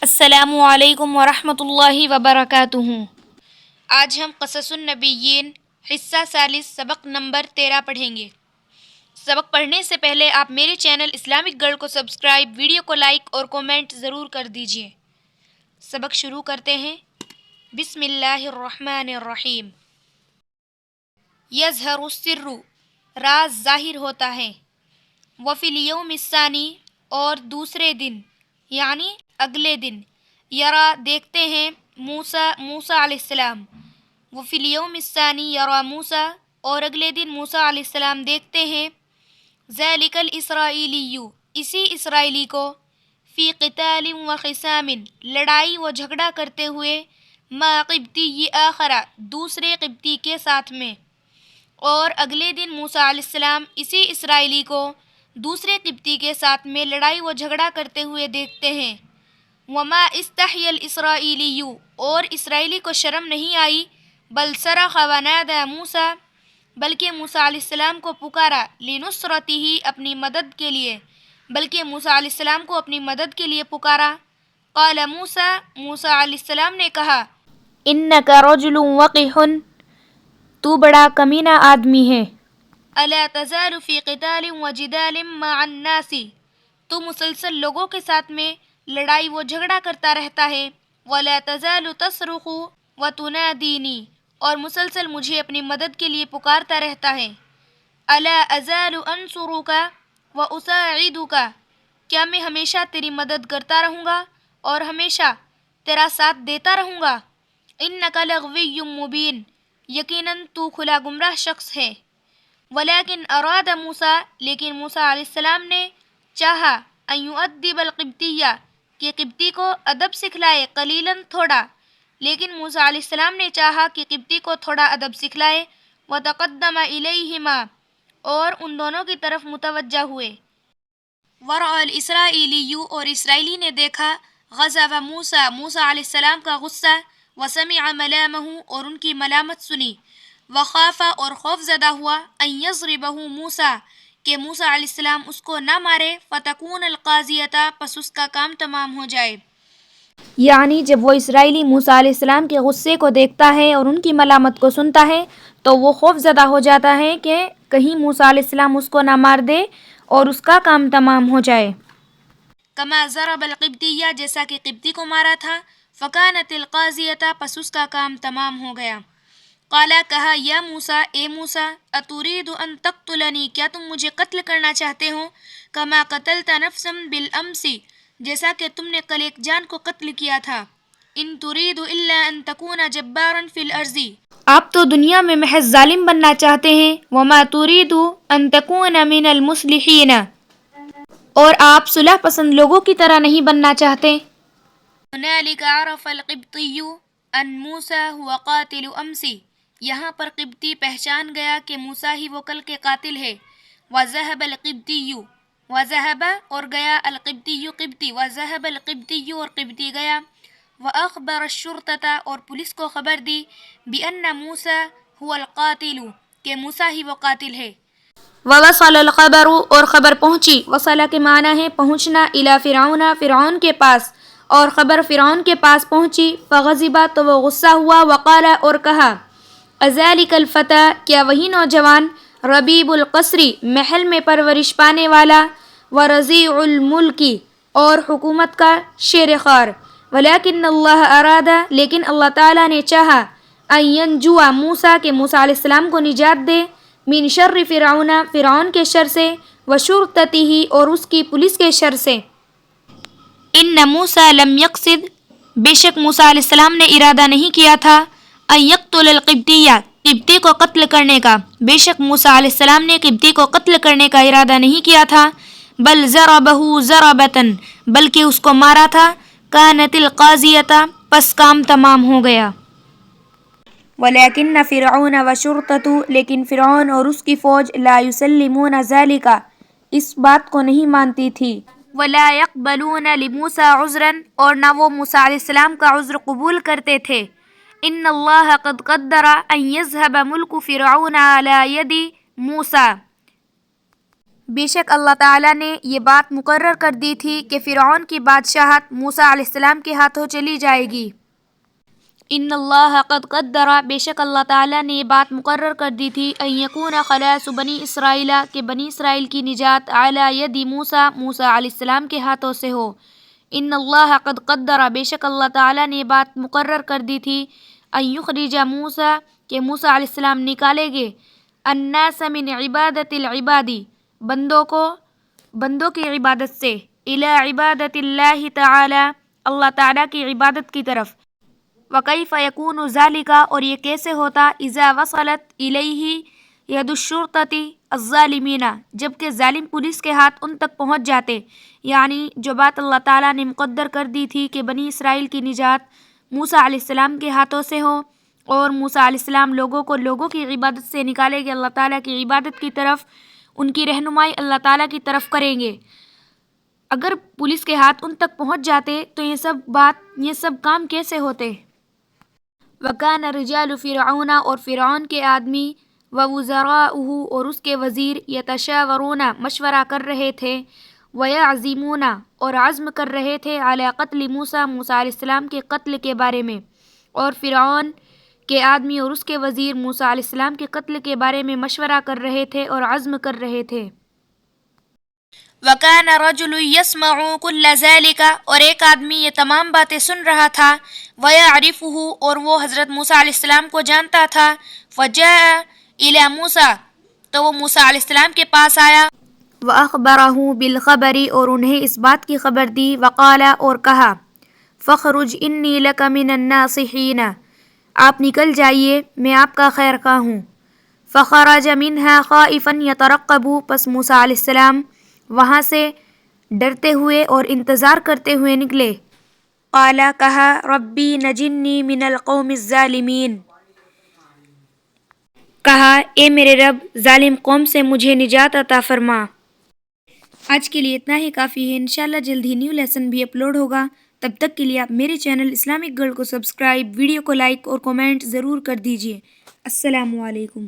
السلام علیکم ورحمۃ اللہ وبرکاتہ۔ آج ہم قصص النبیین حصہ ثالث سبق نمبر 13 پڑھیں گے۔ سبق پڑھنے سے پہلے آپ میرے چینل اسلامک گرل کو سبسکرائب، ویڈیو کو لائک اور کومنٹ ضرور کر دیجیے۔ سبق شروع کرتے ہیں۔ بسم اللہ الرحمن الرحیم۔ یظہر السر، راز ظاہر ہوتا ہے۔ وفی الیوم الثانی، اور دوسرے دن یعنی اگلے دن، یرا دیکھتے ہیں، موسیٰ علیہ السلام۔ وفی الیوم الثانی یرا موسیٰ، اور اگلے دن موسیٰ علیہ السلام دیکھتے ہیں، ذالک الاسرائیلی، اسی اسرائیلی کو، فی قتال و خصام، لڑائی و جھگڑا کرتے ہوئے، ما قبطی آخر، دوسرے قبطی کے ساتھ میں۔ اور اگلے دن موسیٰ علیہ السلام اسی اسرائیلی کو دوسرے قبطی کے ساتھ میں لڑائی و جھگڑا کرتے ہوئے دیکھتے ہیں۔ وما استحی الاسرائیلی، اور اسرائیلی کو شرم نہیں آئی، بل صرخ ونادى موسیٰ، بلکہ موسیٰ علیہ السلام کو پکارا، لنصرتہ، اپنی مدد کے لیے، بلکہ موسیٰ علیہ السلام کو اپنی مدد کے لیے پکارا۔ قال موسیٰ، موسیٰ علیہ السلام نے کہا، انک رجل وقح، تو بڑا کمینہ آدمی ہے۔ الا تزال فی قتال و جدال مع الناس، تو مسلسل لوگوں کے ساتھ میں لڑائی و جھگڑا کرتا رہتا ہے۔ ولا تزال تصرخ و تنادینی، اور مسلسل مجھے اپنی مدد کے لیے پکارتا رہتا ہے۔ الا ازال انصرک و اساعدک، کیا میں ہمیشہ تیری مدد کرتا رہوں گا اور ہمیشہ تیرا ساتھ دیتا رہوں گا۔ انک لغوی مبین، یقیناً تو کھلا گمراہ شخص ہے۔ ولیکن اراد موسیٰ، لیکن موسیٰ علیہ السلام نے چاہا، ان یؤدب القبطیہ، کہ قبطی کو ادب سکھلائے، قلیلاً تھوڑا، لیکن موسیٰ علیہ السلام نے چاہا کہ قبطی کو تھوڑا ادب سکھلائے۔ وتقدم الیہما، اور ان دونوں کی طرف متوجہ ہوئے۔ ورأى الاسرائیلی، اور اسرائیلی نے دیکھا، غضب موسیٰ، موسیٰ علیہ السلام کا غصہ، وسمع ملامہ، اور ان کی ملامت سنی، وخاف، اور خوف زدہ ہوا، ان یضربہ موسیٰ، کہ موسیٰ علیہ السلام اس کو نہ مارے، فتکون القاضیۃ، پس اس کا کام تمام ہو جائے۔ یعنی جب وہ اسرائیلی موسیٰ علیہ السلام کے غصے کو دیکھتا ہے اور ان کی ملامت کو سنتا ہے تو وہ خوف زدہ ہو جاتا ہے کہ کہیں موسیٰ علیہ السلام اس کو نہ مار دے اور اس کا کام تمام ہو جائے۔ کما ضرب القبطیہ، جیسا کہ قبطی کو مارا تھا، فکانت القاضیۃ، پس اس کا کام تمام ہو گیا۔ قالا، کہا، یا موسیٰ، اے موسیٰ، اترید ان تقتلنی، کیا تم مجھے قتل کرنا چاہتے ہو، کما قتلت نفسا بالامس، جیسا کہ تم نے کل ایک جان کو قتل کیا تھا۔ ان ترید الا ان تکون جبارا فی الارض، آپ تو دنیا میں محض ظالم بننا چاہتے ہیں۔ وما ترید ان تکون من المصلحین، اور آپ صلح پسند لوگوں کی طرح نہیں بننا چاہتے۔ هنالک عرف القبطی ان موسیٰ هو قاتل امس، یہاں پر قبطی پہچان گیا کہ موسیٰ ہی وہ کل کے قاتل ہے۔ وذهب القبطی، وذهب، اور گیا، القبطی، قبطی، وذهب القبطی، اور قبطی گیا، واخبر الشرطۃ، اور پولیس کو خبر دی، بان موسیٰ هو القاتل، کہ موسیٰ ہی وہ قاتل ہے۔ ووصل الخبر، اور خبر پہنچی، وصل کے معنی ہے پہنچنا، الی فرعون، فرعون کے پاس، اور خبر فرعون کے پاس پہنچی، فغضب، تو وہ غصہ ہوا، وقال، اور کہا، اذالک الفتى، کیا وہی نوجوان، ربیب القصر، محل میں پرورش پانے والا، ورضیع الملک، اور حکومت کا شیر خوار، ولیکن اللہ اراد، لیکن اللہ تعالیٰ نے چاہا، ان ینجو موسیٰ، کہ موسیٰ علیہ السلام کو نجات دے، من شر فرعون، فرعون کے شر سے، وشرطتہ، اور اس کی پولیس کے شر سے۔ ان موسیٰ لم یقصد، بے شک موسیٰ علیہ السلام نے ارادہ نہیں کیا تھا، ان یقتل القبطیہ، قبطی کو قتل کرنے کا، بے شک موسیٰ علیہ السلام نے قبطی کو قتل کرنے کا ارادہ نہیں کیا تھا، بل ضربہ ضربۃ، بلکہ اس کو مارا تھا، کانت القاضیۃ، پس کام تمام ہو گیا۔ ولیکن فرعون وشرطتہ، لیکن فرعون اور اس کی فوج، لا یسلمون ذالک، اس بات کو نہیں مانتی تھی، ولا يقبلون لموسیٰ عذرا، اور نہ وہ موسیٰ علیہ السلام کا عذر قبول کرتے تھے۔ ان اللہ قد قدر ان یذهب ملک فرعون علی ید موسیٰ، بے شک اللہ تعالیٰ نے یہ بات مقرر کر دی تھی کہ فرعون کی بادشاہت موسیٰ علیہ السلام کے ہاتھوں چلی جائے گی۔ ان اللہ قد قدر، بے شک اللہ تعالیٰ نے یہ بات مقرر کر دی تھی، ان یکون خلاص بنی اسرائیل، کہ بنی اسرائیل کی نجات علی ید موسیٰ، موسیٰ علیہ السلام کے ہاتھوں سے ہو۔ ان اللہ قد قدر، بے شک اللہ تعالیٰ نے یہ بات مقرر کر دی تھی، ان یخرج موسیٰ، کہ موسیٰ علیہ السلام نکالے گے، الناس من عبادت العبادی، بندوں کی عبادت سے، الی عبادت اللہ تعالی، اللہ تعالیٰ کی عبادت کی طرف۔ وَكَيْفَ يَكُونُ ذَلِكَ، اور یہ کیسے ہوتا، اِذَا وَصَلَتْ إِلَيْهِ يَدُ الشُّرْطَةِ الظَّالِمِينَ، جبکہ ظالم پولیس کے ہاتھ ان تک پہنچ جاتے، یعنی جو بات اللہ تعالیٰ نے مقدر کر دی تھی کہ بنی اسرائیل کی نجات موسیٰ علیہ السلام کے ہاتھوں سے ہو، اور موسیٰ علیہ السلام لوگوں کی عبادت سے نکالے گے اللہ تعالیٰ کی عبادت کی طرف، ان کی رہنمائی اللہ تعالیٰ کی طرف کریں گے۔ اگر پولیس کے ہاتھ ان تک پہنچ جاتے تو یہ سب کام کیسے ہوتے؟ وَكَانَ رِجَالُ فِرْعَوْنَ، اور فرعون کے آدمی، وَوُزَرَاؤُهُ، اور اس کے وزیر، يَتَشَاوَرُونَ، مشورہ کر رہے تھے، وَيَعْزِمُونَ، اور عزم کر رہے تھے، عَلَىٰ قَتْلِ موسیٰ، موسیٰ علیہ السلام کے قتل کے بارے میں، اور فرعون کے آدمی اور اس کے وزیر موسیٰ علیہ السلام کے قتل کے بارے میں مشورہ کر رہے تھے اور عزم کر رہے تھے۔ وَكَانَ رَجُلٌ يَسْمَعُ كُلَّ ذَلِكَ، اور ایک آدمی یہ تمام باتیں سن رہا تھا، وَيَعْرِفُهُ، اور وہ حضرت موسیٰ علیہ السلام کو جانتا تھا، فَجَاءَ إِلَى موسیٰ، تو وہ موسیٰ علیہ السلام کے پاس آیا، وَأَخْبَرَهُ بِالْخَبَرِ، اور انہیں اس بات کی خبر دی، وَقَالَ، اور کہا، فَخْرُجْ إِنِّي لَكَ مِنَ النَّاصِحِينَ، آپ نکل جائیے، میں آپ کا خیر خواہ ہوں۔ فَخَرَجَ مِنْهَا خَائِفًا يَتَرَقَّبُ، پس موسیٰ علیہ السلام وہاں سے ڈرتے ہوئے اور انتظار کرتے ہوئے نکلے۔ قَالَ، کہا، رَبِّ نَجِّنِّی مِنَ الْقَوْمِ الظَّالِمِينَ، کہا، اے میرے رب، ظالم قوم سے مجھے نجات عطا فرما۔ آج کے لیے اتنا ہی کافی ہے، انشاءاللہ جلد ہی نیو لیسن بھی اپلوڈ ہوگا، تب تک کے لیے آپ میرے چینل اسلامک گرل کو سبسکرائب، ویڈیو کو لائک اور کومنٹ ضرور کر دیجیے۔ السلام علیکم۔